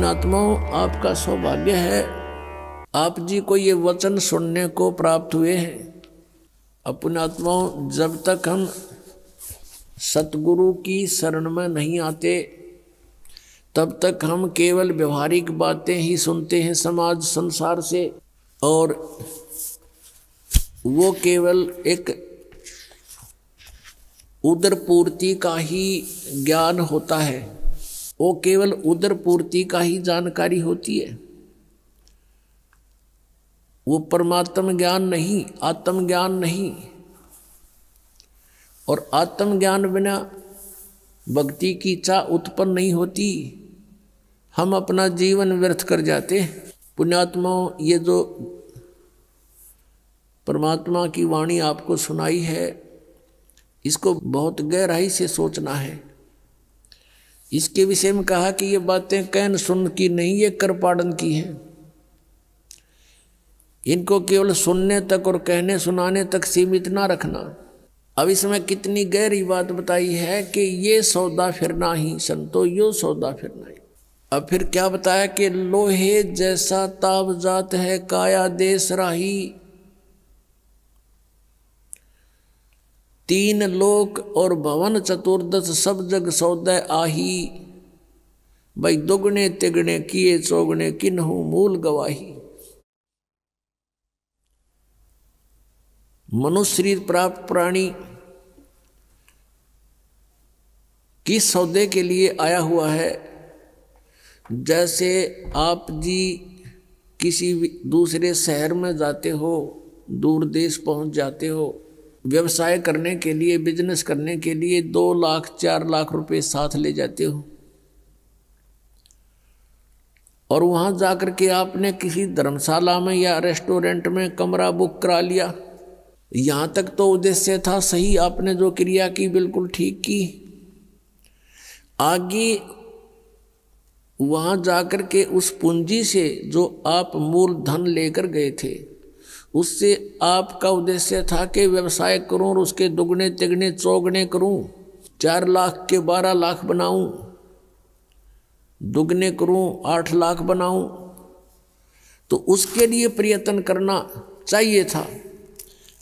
पुण्यात्माओं, आपका सौभाग्य है, आप जी को ये वचन सुनने को प्राप्त हुए हैं। अब पुण्यात्माओं, जब तक हम सतगुरु की शरण में नहीं आते तब तक हम केवल व्यवहारिक बातें ही सुनते हैं समाज संसार से, और वो केवल एक उदर पूर्ति का ही ज्ञान होता है, वो केवल उदर पूर्ति का ही जानकारी होती है। वो परमात्म ज्ञान नहीं, आत्म ज्ञान नहीं। और आत्म ज्ञान बिना भक्ति की इच्छा उत्पन्न नहीं होती, हम अपना जीवन व्यर्थ कर जाते हैं। पुण्यात्माओं, ये जो परमात्मा की वाणी आपको सुनाई है, इसको बहुत गहराई से सोचना है। इसके विषय में कहा कि ये बातें कहन सुन की नहीं, ये कर पाड़न की है। इनको केवल सुनने तक और कहने सुनाने तक सीमित ना रखना। अब इसमें कितनी गहरी बात बताई है कि ये सौदा फिरना ही संतो, यो सौदा फिरना ही। अब फिर क्या बताया कि लोहे जैसा ताव जात है काया देश राही, तीन लोक और भवन चतुर्दश सब जग सौदे आही, भाई दुगने तिगने किए चौगने किन्हु मूल गवाही। मनुष्य शरीर प्राप्त प्राणी किस सौदे के लिए आया हुआ है? जैसे आप जी किसी दूसरे शहर में जाते हो, दूर देश पहुंच जाते हो, व्यवसाय करने के लिए, बिजनेस करने के लिए 2 लाख 4 लाख रुपए साथ ले जाते हो, और वहां जाकर के आपने किसी धर्मशाला में या रेस्टोरेंट में कमरा बुक करा लिया। यहां तक तो उद्देश्य था सही, आपने जो क्रिया की बिल्कुल ठीक की। आगे वहां जाकर के उस पूंजी से जो आप मूल धन लेकर गए थे, उससे आपका उद्देश्य था कि व्यवसाय करूं और उसके दुगने तिगने चौगने करूं, 4 लाख के 12 लाख बनाऊं, दुगने करूं 8 लाख बनाऊं। तो उसके लिए प्रयत्न करना चाहिए था।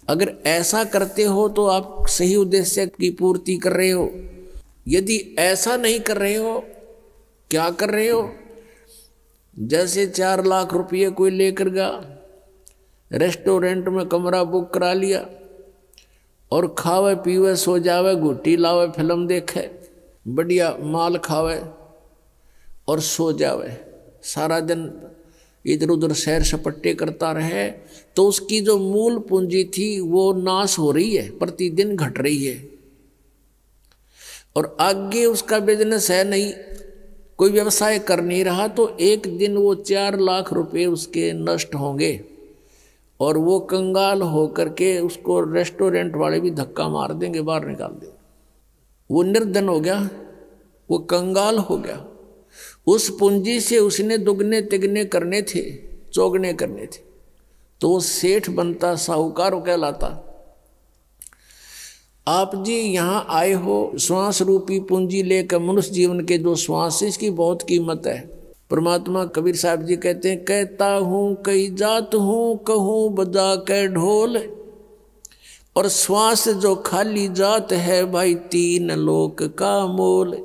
अगर ऐसा करते हो तो आप सही उद्देश्य की पूर्ति कर रहे हो। यदि ऐसा नहीं कर रहे हो, क्या कर रहे हो? जैसे 4 लाख रुपये कोई लेकर गया, रेस्टोरेंट में कमरा बुक करा लिया और खावे पीवे सो जावे, घुट्टी लावे, फिल्म देखे, बढ़िया माल खावे और सो जावे, सारा दिन इधर उधर सैर सपट्टे करता रहे, तो उसकी जो मूल पूंजी थी वो नाश हो रही है, प्रतिदिन घट रही है। और आगे उसका बिजनेस है नहीं, कोई व्यवसाय कर नहीं रहा, तो एक दिन वो 4 लाख रुपए उसके नष्ट होंगे और वो कंगाल होकर के उसको रेस्टोरेंट वाले भी धक्का मार देंगे, बाहर निकाल देंगे। वो निर्धन हो गया, वो कंगाल हो गया। उस पूंजी से उसने दुगने तिगने करने थे, चौगने करने थे, तो वो सेठ बनता, साहूकार कहलाता। आप जी यहाँ आए हो श्वास रूपी पूंजी लेकर, मनुष्य जीवन के जो श्वास है, इसकी बहुत कीमत है। परमात्मा कबीर साहब जी कहते हैं, कहता हूँ कई जात हूँ, कहूँ बजा के ढोल, और श्वास जो खाली जात है भाई 3 लोक का मोल।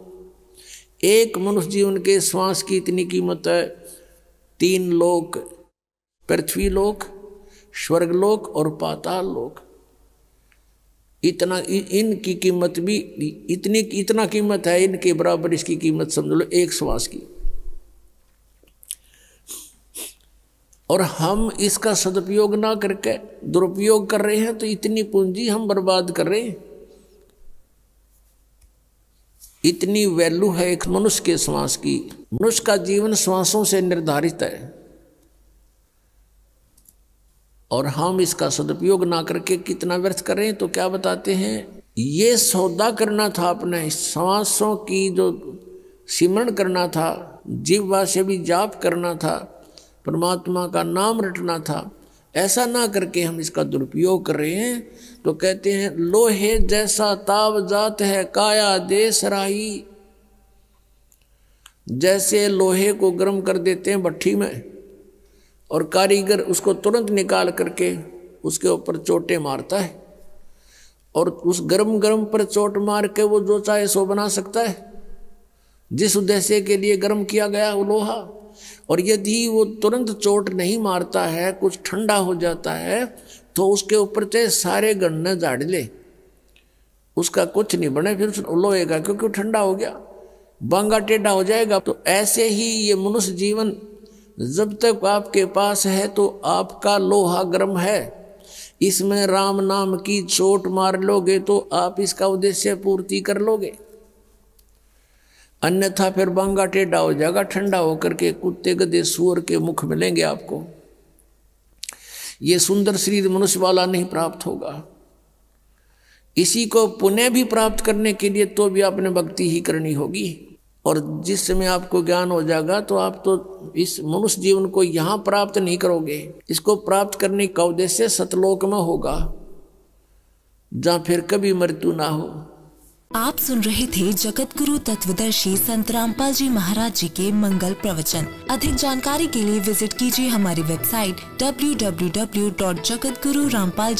एक मनुष्य जीवन के श्वास की इतनी कीमत है। 3 लोक, पृथ्वी लोक, स्वर्गलोक और पाताल लोक, इतना इनकी कीमत भी इतना कीमत है, इनके बराबर इसकी कीमत समझ लो एक श्वास की। और हम इसका सदुपयोग ना करके दुरुपयोग कर रहे हैं, तो इतनी पूंजी हम बर्बाद कर रहे हैं। इतनी वैल्यू है एक मनुष्य के श्वास की। मनुष्य का जीवन श्वासों से निर्धारित है, और हम इसका सदुपयोग ना करके कितना व्यर्थ कर रहे हैं। तो क्या बताते हैं, ये सौदा करना था, अपने श्वासों की जो सिमरण करना था, जिह्वा से भी जाप करना था, परमात्मा का नाम रटना था। ऐसा ना करके हम इसका दुरुपयोग कर रहे हैं। तो कहते हैं, लोहे जैसा ताव जात है काया देश राही, जैसे लोहे को गर्म कर देते हैं भट्ठी में और कारीगर उसको तुरंत निकाल करके उसके ऊपर चोटें मारता है और उस गरम गरम पर चोट मार के वो जो चाहे सो बना सकता है, जिस उद्देश्य के लिए गर्म किया गया वो लोहा। और यदि वो तुरंत चोट नहीं मारता है, कुछ ठंडा हो जाता है, तो उसके ऊपर चाहे सारे गन्ने झाड़ ले, उसका कुछ नहीं बने फिर लोहे का, क्योंकि वो ठंडा हो गया, बांगा टेढ़ा हो जाएगा। तो ऐसे ही ये मनुष्य जीवन जब तक आपके पास है तो आपका लोहा गर्म है, इसमें राम नाम की चोट मार लोगे तो आप इसका उद्देश्य पूर्ति कर लोगे, अन्यथा फिर बांगा टेढ़ा हो जाएगा, ठंडा होकर के कुत्ते गधे सूअर के मुख मिलेंगे आपको। ये सुंदर शरीर मनुष्य वाला नहीं प्राप्त होगा। इसी को पुण्य भी प्राप्त करने के लिए तो भी आपने भक्ति ही करनी होगी। और जिस समय आपको ज्ञान हो जाएगा तो आप तो इस मनुष्य जीवन को यहाँ प्राप्त नहीं करोगे, इसको प्राप्त करने का उद्देश्य सतलोक में होगा, जहाँ फिर कभी मृत्यु ना हो। आप सुन रहे थे जगत गुरु तत्वदर्शी संत रामपाल जी महाराज जी के मंगल प्रवचन। अधिक जानकारी के लिए विजिट कीजिए हमारी वेबसाइट www.jagatgururampalji